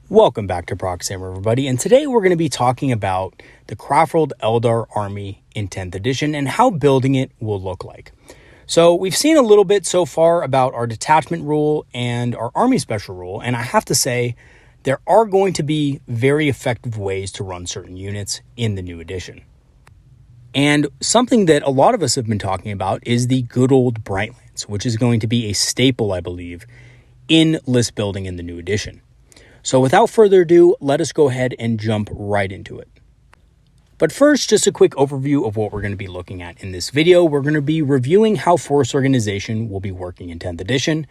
Welcome back to Proxima, everybody, and today we're going to be talking about the Craftworld Eldar army in 10th edition and how building it will look like. So we've seen a little bit so far about our detachment rule and our army special rule, and I have to say there are going to be very effective ways to run certain units in the new edition. And something that a lot of us have been talking about is the good old Brightlance, which is going to be a staple, I believe, in list building in the new edition. So without further ado, let us go ahead and jump right into it. But first, just a quick overview of what we're going to be looking at in this video. We're going to be reviewing how force organization will be working in 10th edition.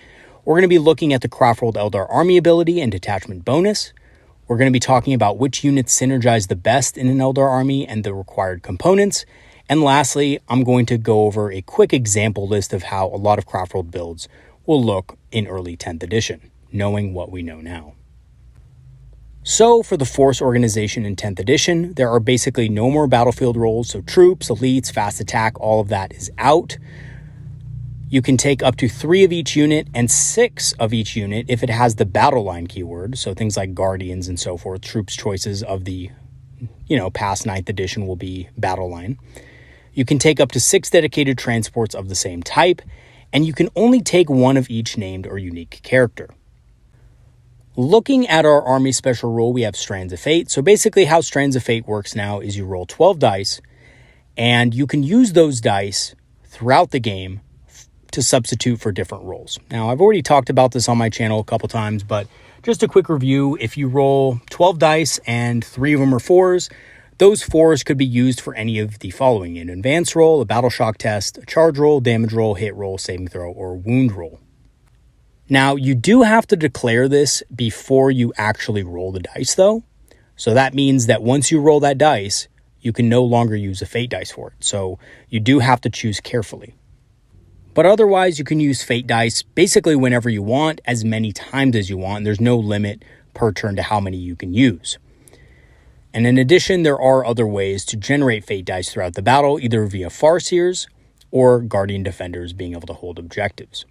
We're going to be looking at the Craftworld Eldar army ability and detachment bonus. We're going to be talking about which units synergize the best in an Eldar army and the required components. And lastly, I'm going to go over a quick example list of how a lot of Craftworld builds will look in early 10th edition, knowing what we know now. So for the force organization in 10th edition, there are basically no more battlefield roles, so troops, elites, fast attack, all of that is out. You can take up to 3 of each unit and 6 of each unit if it has the battle line keyword, so things like guardians and so forth. Troops choices of the, past 9th edition will be battle line. You can take up to 6 dedicated transports of the same type, and you can only take 1 of each named or unique character. Looking at our army special rule, we have Strands of Fate. So basically how Strands of Fate works now is you roll 12 dice, and you can use those dice throughout the game to substitute for different rolls. Now, I've already talked about this on my channel a couple times, but just a quick review. If you roll 12 dice and 3 of them are 4s, those 4s could be used for any of the following: an advance roll, a battle shock test, a charge roll, damage roll, hit roll, saving throw, or wound roll. Now, you do have to declare this before you actually roll the dice, though. So that means that once you roll that dice, you can no longer use a fate dice for it. So you do have to choose carefully. But otherwise, you can use fate dice basically whenever you want, as many times as you want. There's no limit per turn to how many you can use. And in addition, there are other ways to generate fate dice throughout the battle, either via Farseers or Guardian Defenders being able to hold objectives.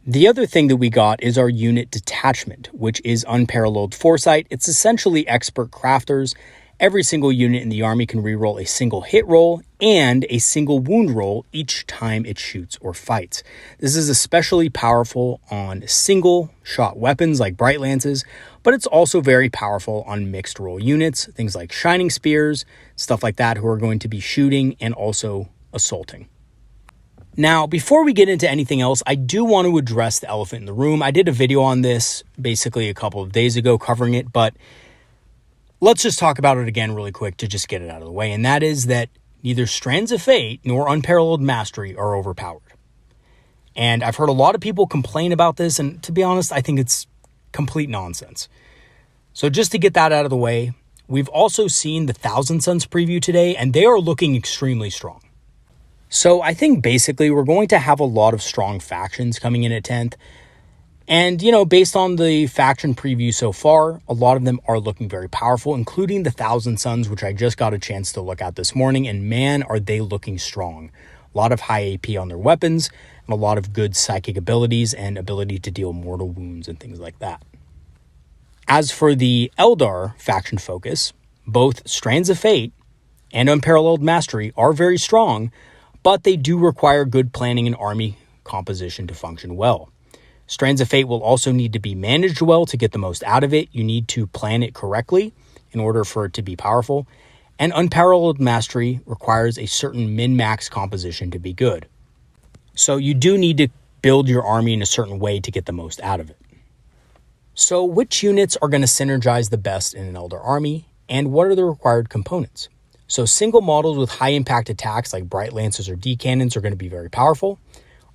The other thing that we got is our unit detachment, which is unparalleled foresight. It's essentially expert crafters. Every single unit in the army can reroll a single hit roll and a single wound roll each time it shoots or fights. This is especially powerful on single shot weapons like Bright Lances, but it's also very powerful on mixed roll units, things like Shining Spears, stuff like that, who are going to be shooting and also assaulting. Now, before we get into anything else, I do want to address the elephant in the room. I did a video on this basically a couple of days ago covering it, but let's just talk about it again really quick to just get it out of the way. And that is that neither Strands of Fate nor Unparalleled Mastery are overpowered. And I've heard a lot of people complain about this, and to be honest, I think it's complete nonsense. So just to get that out of the way, we've also seen the Thousand Suns preview today, and they are looking extremely strong. So I think basically we're going to have a lot of strong factions coming in at 10th. And, based on the faction preview so far, a lot of them are looking very powerful, including the Thousand Suns, which I just got a chance to look at this morning. And man, are they looking strong. A lot of high AP on their weapons and a lot of good psychic abilities and ability to deal mortal wounds and things like that. As for the Eldar faction focus, both Strands of Fate and Unparalleled Mastery are very strong, but they do require good planning and army composition to function well. Strands of Fate will also need to be managed well to get the most out of it. You need to plan it correctly in order for it to be powerful. And Unparalleled Mastery requires a certain min-max composition to be good. So you do need to build your army in a certain way to get the most out of it. So which units are going to synergize the best in an Eldar army, and what are the required components? So single models with high impact attacks like Bright Lances or D-Cannons are going to be very powerful.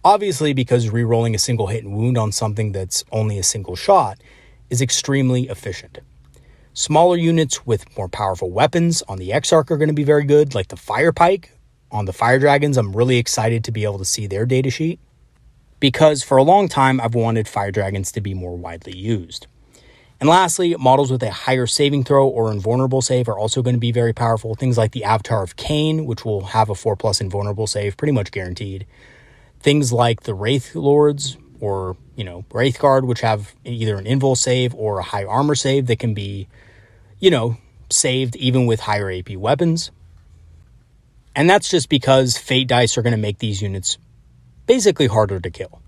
Obviously, because rerolling a single hit and wound on something that's only a single shot is extremely efficient. Smaller units with more powerful weapons on the Exarch are going to be very good, like the Fire Pike. On the Fire Dragons, I'm really excited to be able to see their datasheet, because for a long time, I've wanted Fire Dragons to be more widely used. And lastly, models with a higher saving throw or invulnerable save are also going to be very powerful. Things like the Avatar of Cain, which will have a 4+ invulnerable save, pretty much guaranteed. Things like the Wraith Lords or, Wraithguard, which have either an invul save or a high armor save that can be, saved even with higher AP weapons. And that's just because fate dice are going to make these units basically harder to kill.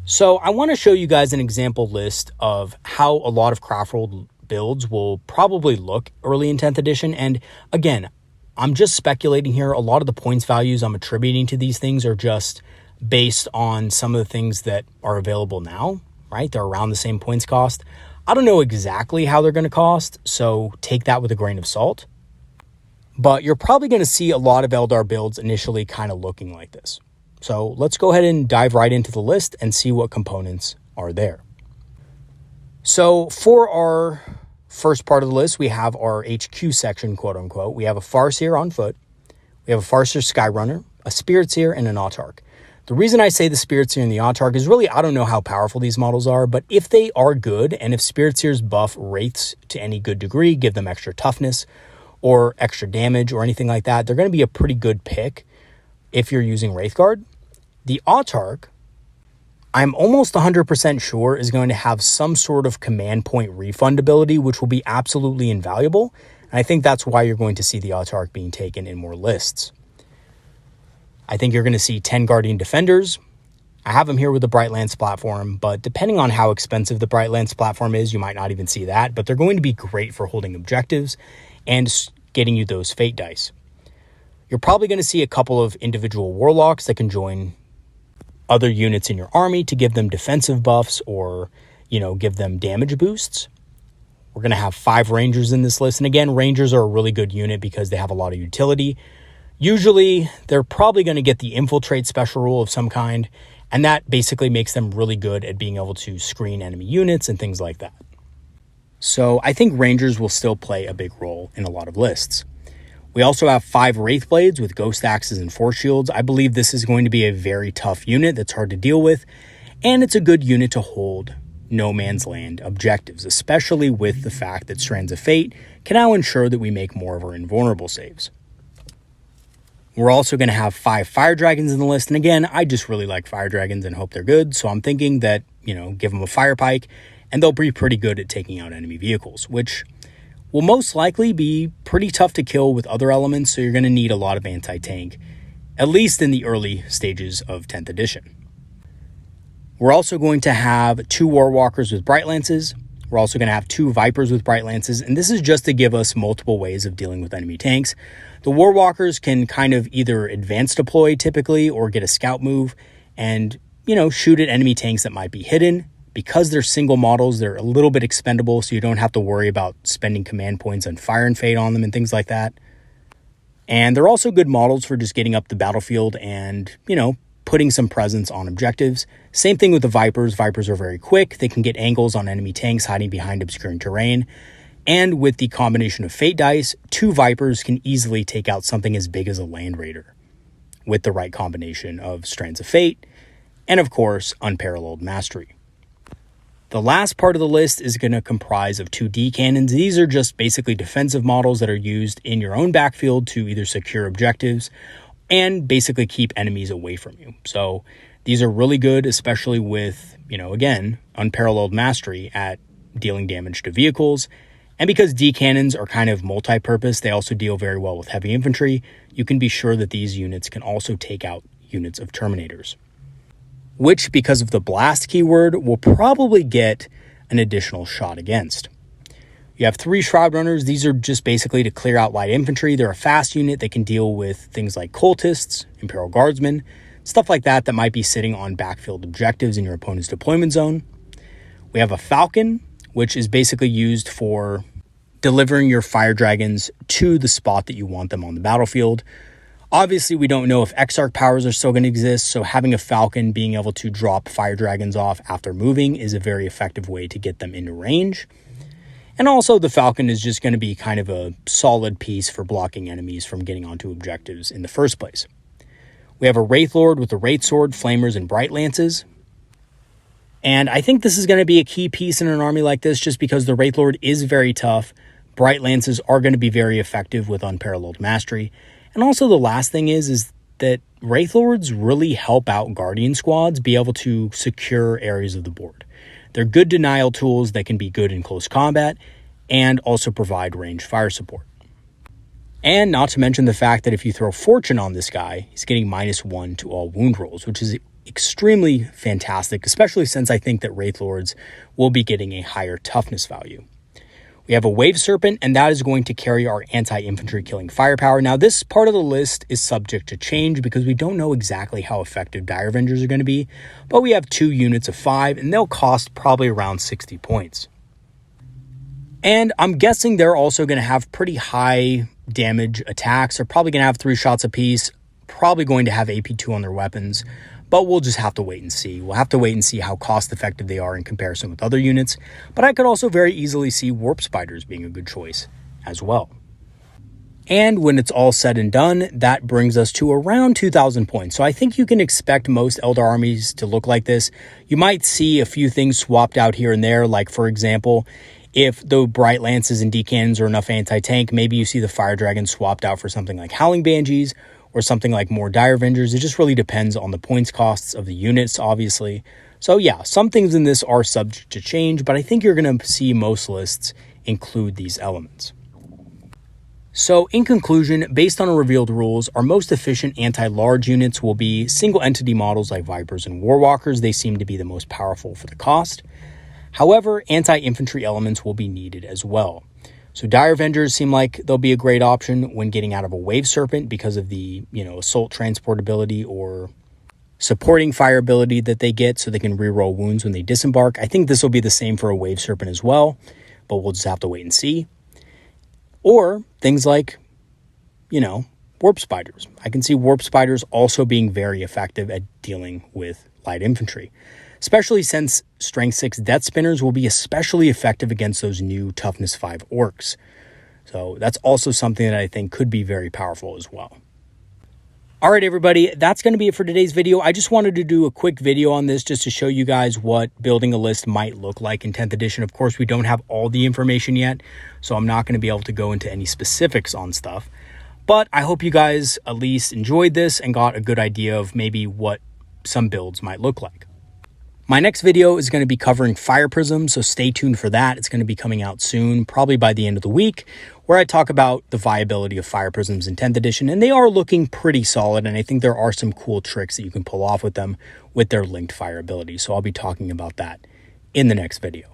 So I want to show you guys an example list of how a lot of Craftworld builds will probably look early in 10th edition. And again, I'm just speculating here. A lot of the points values I'm attributing to these things are just based on some of the things that are available now, right? They're around the same points cost. I don't know exactly how they're going to cost, so take that with a grain of salt. But you're probably going to see a lot of Eldar builds initially kind of looking like this. So let's go ahead and dive right into the list and see what components are there. So for our first part of the list, we have our HQ section, quote unquote. We have a Farseer on foot. We have a Farseer Skyrunner, a Spirit Seer, and an Autarch. The reason I say the Spirit Seer and the Autarch is really, I don't know how powerful these models are, but if they are good, and if Spirit Seers buff Wraiths to any good degree, give them extra toughness or extra damage or anything like that, they're going to be a pretty good pick if you're using Wraithguard. The Autarch, I'm almost 100% sure is going to have some sort of command point refund ability, which will be absolutely invaluable. And I think that's why you're going to see the Autarch being taken in more lists. I think you're going to see 10 Guardian Defenders. I have them here with the Bright Lance platform, but depending on how expensive the Bright Lance platform is, you might not even see that. But they're going to be great for holding objectives and getting you those fate dice. You're probably going to see a couple of individual Warlocks that can join other units in your army to give them defensive buffs or, give them damage boosts. We're going to have 5 Rangers in this list. And again, Rangers are a really good unit because they have a lot of utility. Usually, they're probably going to get the Infiltrate special rule of some kind, and that basically makes them really good at being able to screen enemy units and things like that. So I think Rangers will still play a big role in a lot of lists. We also have 5 Wraithblades with Ghost Axes and Force Shields. I believe this is going to be a very tough unit that's hard to deal with, and it's a good unit to hold no man's land objectives, especially with the fact that Strands of Fate can now ensure that we make more of our invulnerable saves. We're also going to have 5 Fire Dragons in the list, and again, I just really like Fire Dragons and hope they're good, so I'm thinking that, give them a Fire Pike, and they'll be pretty good at taking out enemy vehicles, which will most likely be pretty tough to kill with other elements, so you're going to need a lot of anti-tank, at least in the early stages of 10th edition. We're also going to have 2 Warwalkers with Bright Lances. We're also going to have 2 Vipers with Bright Lances, and this is just to give us multiple ways of dealing with enemy tanks. The Warwalkers can kind of either advance deploy typically or get a scout move and, shoot at enemy tanks that might be hidden. Because they're single models, they're a little bit expendable, so you don't have to worry about spending command points on Fire and Fate on them and things like that. And they're also good models for just getting up the battlefield and, putting some presence on objectives. Same thing with the Vipers. Vipers are very quick. They can get angles on enemy tanks hiding behind obscuring terrain. And with the combination of Fate dice, 2 Vipers can easily take out something as big as a Land Raider with the right combination of Strands of Fate and, of course, Unparalleled Mastery. The last part of the list is going to comprise of 2 D cannons. These are just basically defensive models that are used in your own backfield to either secure objectives and basically keep enemies away from you. So these are really good, especially with, again, Unparalleled Mastery at dealing damage to vehicles. And because D cannons are kind of multi-purpose, they also deal very well with heavy infantry. You can be sure that these units can also take out units of Terminators, which, because of the blast keyword, will probably get an additional shot against. You have 3 Shroud Runners. These are just basically to clear out light infantry. They're a fast unit that can deal with things like cultists, Imperial Guardsmen, stuff like that might be sitting on backfield objectives in your opponent's deployment zone. We have a Falcon, which is basically used for delivering your Fire Dragons to the spot that you want them on the battlefield. Obviously, we don't know if Exarch powers are still going to exist, so having a Falcon being able to drop Fire Dragons off after moving is a very effective way to get them into range. And also, the Falcon is just going to be kind of a solid piece for blocking enemies from getting onto objectives in the first place. We have a Wraith Lord with the Wraith Sword, Flamers, and Bright Lances. And I think this is going to be a key piece in an army like this just because the Wraith Lord is very tough. Bright Lances are going to be very effective with Unparalleled Mastery. And also the last thing is that Wraith Lords really help out Guardian squads be able to secure areas of the board. They're good denial tools that can be good in close combat and also provide ranged fire support. And not to mention the fact that if you throw Fortune on this guy, he's getting -1 to all wound rolls, which is extremely fantastic, especially since I think that Wraith Lords will be getting a higher toughness value. We have a Wave Serpent, and that is going to carry our anti-infantry killing firepower. Now, this part of the list is subject to change because we don't know exactly how effective Dire Avengers are going to be, but we have 2 units of 5, and they'll cost probably around 60 points. And I'm guessing they're also going to have pretty high damage attacks. They're probably going to have 3 shots apiece, probably going to have AP2 on their weapons, but we'll just have to wait and see. We'll have to wait and see how cost-effective they are in comparison with other units, but I could also very easily see Warp Spiders being a good choice as well. And when it's all said and done, that brings us to around 2,000 points. So I think you can expect most Eldar armies to look like this. You might see a few things swapped out here and there, like, for example, if the Bright Lances and D-Cannons are enough anti-tank, maybe you see the Fire Dragons swapped out for something like Howling Banshees, or something like more Dire Avengers. It just really depends on the points costs of the units, obviously. So yeah, some things in this are subject to change, but I think you're going to see most lists include these elements. So in conclusion, based on our revealed rules, our most efficient anti-large units will be single entity models like Vipers and Warwalkers. They seem to be the most powerful for the cost. However, anti-infantry elements will be needed as well. So Dire Avengers seem like they'll be a great option when getting out of a Wave Serpent because of the, assault transportability or supporting fire ability that they get so they can reroll wounds when they disembark. I think this will be the same for a Wave Serpent as well, but we'll just have to wait and see. Or things like, Warp Spiders. I can see Warp Spiders also being very effective at dealing with light infantry, especially since Strength 6 Death Spinners will be especially effective against those new Toughness 5 Orcs. So that's also something that I think could be very powerful as well. All right, everybody, that's going to be it for today's video. I just wanted to do a quick video on this just to show you guys what building a list might look like in 10th edition. Of course, we don't have all the information yet, so I'm not going to be able to go into any specifics on stuff. But I hope you guys at least enjoyed this and got a good idea of maybe what some builds might look like. My next video is going to be covering Fire Prism, so stay tuned for that. It's going to be coming out soon, probably by the end of the week, where I talk about the viability of Fire Prisms in 10th edition, and they are looking pretty solid, and I think there are some cool tricks that you can pull off with them with their linked fire ability, so I'll be talking about that in the next video.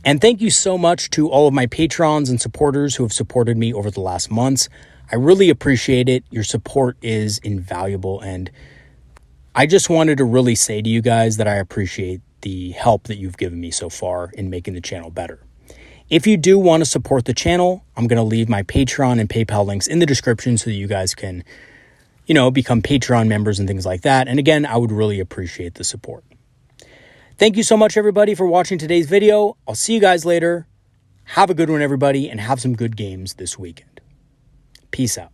And thank you so much to all of my patrons and supporters who have supported me over the last months. I really appreciate it. Your support is invaluable, and I just wanted to really say to you guys that I appreciate the help that you've given me so far in making the channel better. If you do want to support the channel, I'm going to leave my Patreon and PayPal links in the description so that you guys can, become Patreon members and things like that. And again, I would really appreciate the support. Thank you so much, everybody, for watching today's video. I'll see you guys later. Have a good one, everybody, and have some good games this weekend. Peace out.